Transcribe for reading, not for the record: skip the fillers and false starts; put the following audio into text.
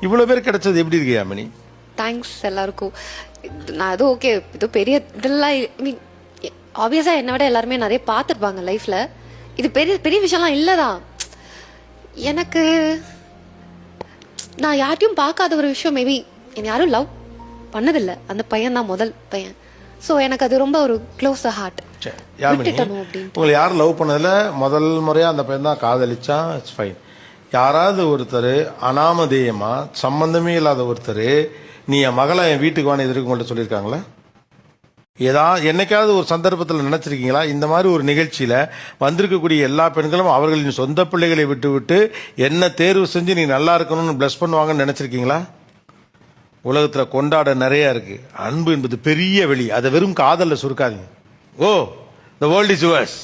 இவ்வளவு பேர் கிடைச்சது எப்படி இருக்கு யாமினி? தேங்க்ஸ் எல்லாருக்கும். நான் அது ஓகே, இது பெரிய இதெல்லாம் மீன் ஆப்வியஸா என்னை விட எல்லாருமே நிறைய பார்த்துருப்பாங்க லைஃப்ல. இது பெரிய பெரிய விஷயம்லாம் இல்லதான். எனக்கு நான் யார்ட்டையும் பார்க்காத ஒரு விஷயம், மேபி என்னை யாரும் லவ் பண்ணதில்லை. அந்த பையன் தான் முதல் பையன். ஸோ எனக்கு அது ரொம்ப ஒரு க்ளோஸ் ஹார்ட். உங்களை யாரும் லவ் பண்ணதில்ல, முதல் முறையா அந்த பையன் தான் காதலிச்சான், இட்ஸ் ஃபைன். யாராவது ஒருத்தர் அனாமதேயமா சம்பந்தமே இல்லாத ஒருத்தர் நீ என் மகளை என் வீட்டுக்கு வான்னு எதிர்க்க உங்கள்கிட்ட சொல்லியிருக்காங்களா? என்னைக்காவது ஒரு சந்தர்ப்பத்தில் நினைச்சிருக்கீங்களா இந்த மாதிரி ஒரு நிகழ்ச்சியில வந்திருக்கக்கூடிய எல்லா பெண்களும் அவர்களின் சொந்த பிள்ளைகளை விட்டு விட்டு என்ன தேர்வு செஞ்சு நீ நல்லா இருக்கணும்னு பிளஸ் பண்ணுவாங்கன்னு நினைச்சிருக்கீங்களா? உலகத்துல கொண்டாட நிறைய இருக்கு. அன்பு என்பது பெரிய வெளி, அதை வெறும் காதல்ல சுருக்காதீங்க. ஓ, the world is yours.